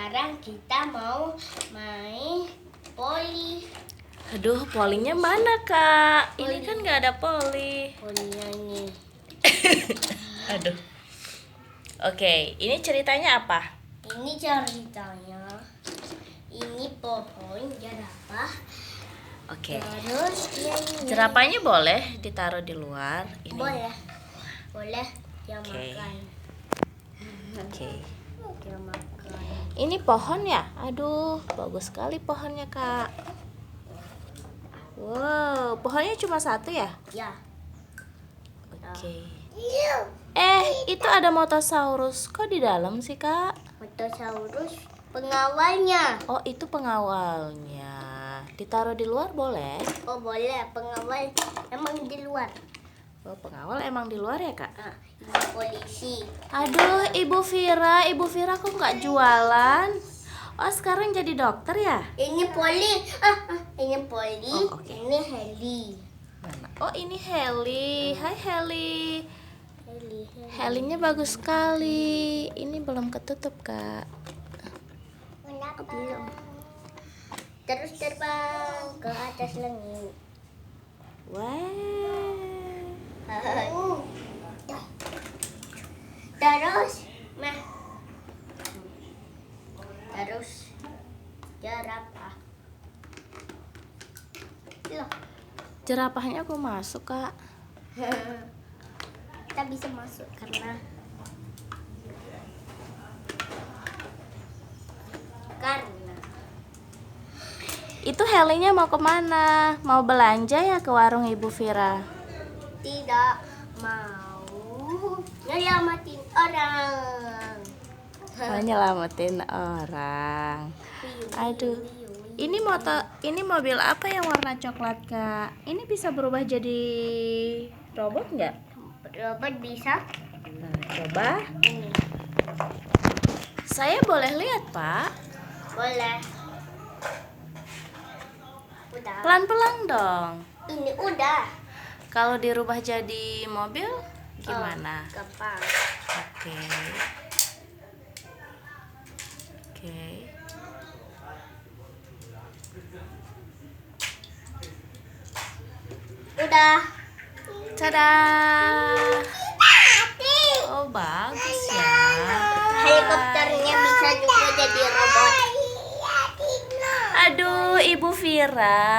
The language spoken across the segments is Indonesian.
sekarang kita mau main poli. Aduh, polinya mana, Kak? Ini kan nggak ada poli. Polinya ini. Aduh. Oke, ini ceritanya apa? Ini ceritanya. Ini pohon jerapah. Oke. Terus ini. Jerapahnya boleh ditaruh di luar. Ini. Boleh. Boleh dia Oke. makan. Oke. Dia makan. Ini pohon ya? Aduh, bagus sekali pohonnya, Kak. Wow, pohonnya cuma satu ya? Ya. Oke. Itu ada motosaurus. Kok di dalam sih, Kak? Motosaurus pengawalnya. Oh, itu pengawalnya. Ditaruh di luar boleh? Oh boleh, pengawal emang di luar. Oh, pengawal emang di luar ya, Kak? Ini polisi. Aduh, Ibu Vira kok nggak jualan? Oh, sekarang jadi dokter ya? Ini poli. Ini poli. Oh, oke. Ini heli. Mana? Oh, ini Heli. Hai Heli. Heli. Helinya bagus sekali. Ini belum ketutup, Kak. Belum. Terus terbang ke atas langit. Wow. Terus jerapah. Loh, Jerapahnya aku masuk, Kak. kita bisa masuk karena Itu Helinya mau kemana? Mau belanja ya ke warung Ibu Vira? tidak mau nyelamatin orang. Mau nyelamatin orang. Aduh. Ini mobil apa yang warna coklat, Kak? Ini bisa berubah jadi robot nggak? Robot bisa. Nah, coba. Ini Saya boleh lihat, Pak? boleh. Udah. Pelan-pelan dong. Ini udah. Kalau dirubah jadi mobil, gimana? Gampang. Oke. Oke. Udah. Tada! Oh, bagus ya. Helikopternya bisa juga jadi robot. Aduh, Ibu Vira.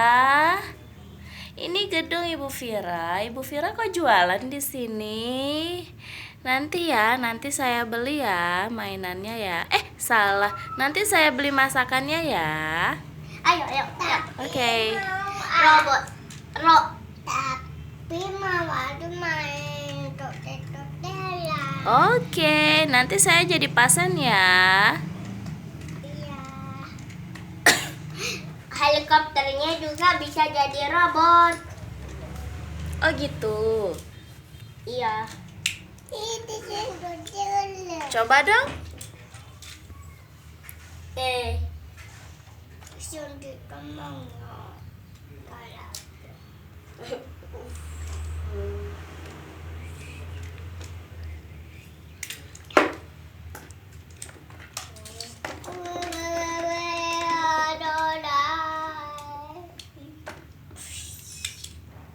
Ini gedung Ibu Vira. Ibu Vira kok jualan di sini? Nanti saya beli ya mainannya ya. Salah. Nanti saya beli masakannya ya. Ayo. Oke. Robot. Tapi mama tuh main totel-totelan. Oke, nanti saya jadi pasen ya. Iya. Helikopternya juga bisa jadi robot. Oh gitu. Iya. Coba dong. Suntik kemana?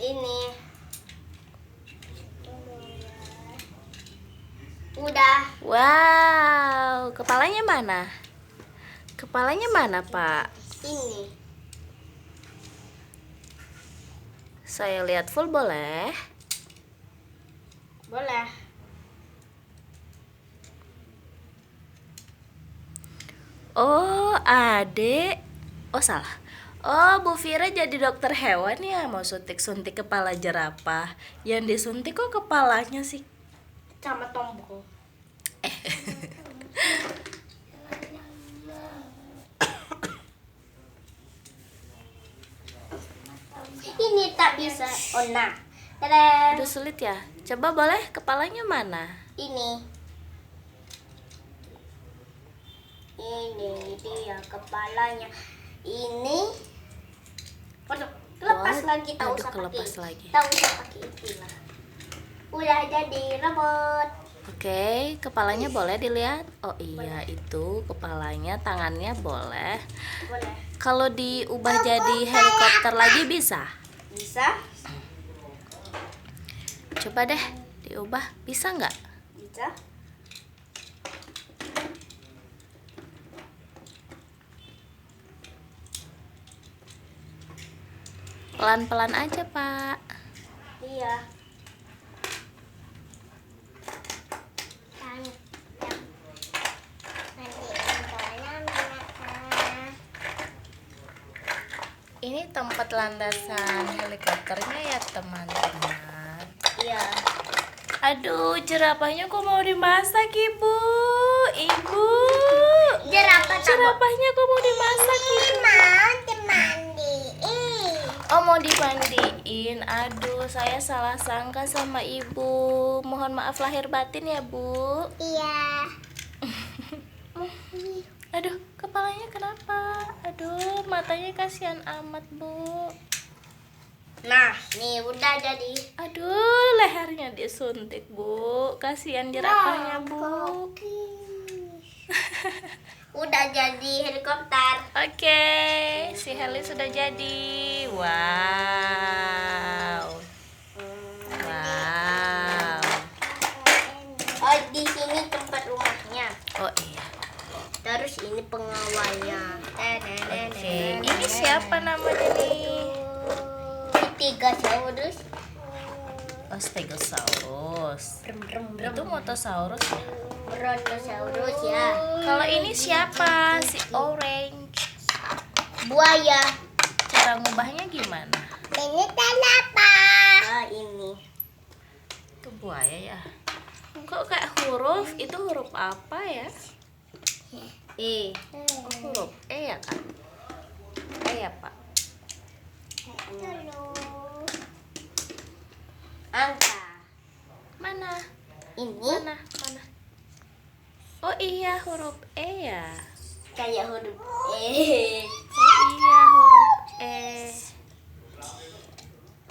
Ini udah. Wow, kepalanya mana? Kepalanya mana, Pak? Ini Saya lihat full boleh? boleh. Oh, Adek. Oh, salah. Oh, Bu Vira jadi dokter hewan ya, mau suntik-suntik kepala jerapah. Yang disuntik kok kepalanya sih? Sama tombol. Ini tak bisa. Oh nah. Tada. Aduh, sulit ya. Coba boleh kepalanya mana? Ini dia kepalanya. Ini. Waduh, lepas lagi. Tak Aduh, usah kelepas pakai. lagi. Tak usah pakai istilah. Udah jadi robot. Oke, kepalanya boleh dilihat? Oh iya, itu kepalanya, tangannya boleh. Boleh. Kalau diubah jadi helikopter lagi bisa? Bisa? Coba deh diubah, bisa nggak? Bisa. Pelan-pelan aja, Pak. Iya. Ini tempat landasan helikopternya ya, teman-teman. Iya. Aduh, jerapahnya kok mau dimasak, Ibu? Ibu. Jerapahnya kok mau dimasak, Ibu? Oh, mau dimandiin. Aduh, saya salah sangka sama Ibu. Mohon maaf lahir batin ya, Bu. Iya. Aduh, kepalanya kenapa? Aduh, matanya kasihan amat, Bu. Nah, nih udah jadi. Aduh, lehernya disuntik, Bu. Kasihan jerapahnya, Bu. Udah jadi helikopter. Oke, si Heli sudah jadi. Wow. Wow. Oh, di sini tempat rumahnya. Oh iya. Terus ini pengawalnya. Oke, ini siapa namanya nih? Stegosaurus. Oh, Stegosaurus. Brem. Itu Motosaurus ya? Brontosaurus ya. Kalau ini siapa? Si Orange. Buaya. Cara ngubahnya gimana? Ini kenapa? Ah, ini. Itu buaya ya. Kok kayak huruf? Itu huruf apa ya? E. Oh, huruf E ya kan? E ya Pak? Angka. Mana? Ini Mana? Oh iya, huruf E ya. kayak huruf E. Oh iya, huruf E.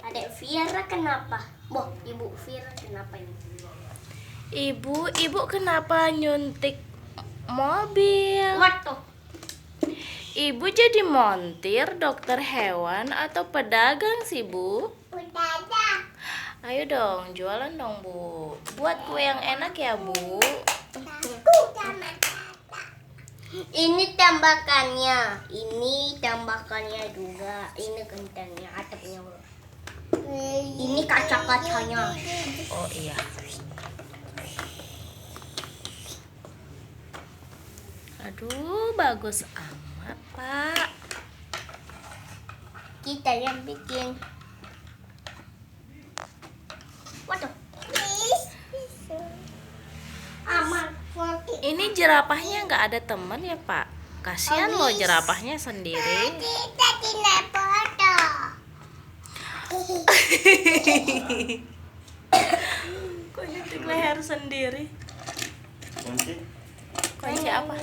Adek Viera kenapa? Boh, Ibu Viera kenapa ini? Ibu kenapa nyuntik mobil? Waduh. Ibu jadi montir, dokter hewan, atau pedagang sih, Bu? Udah. Ayo dong, jualan dong, Bu. Buat kue yang enak ya, Bu. Ini tambakannya. Ini tambakannya juga. Ini gentengnya, atapnya. Ini kaca-kacanya. Oh iya. Aduh, bagus amat, Pak. Kita yang bikin. Waduh. Aman. Ini jerapahnya nggak ada teman ya, Pak? Kasihan loh jerapahnya sendiri. Kita tidak foto. Kok nyetik leher sendiri? Kunci apa?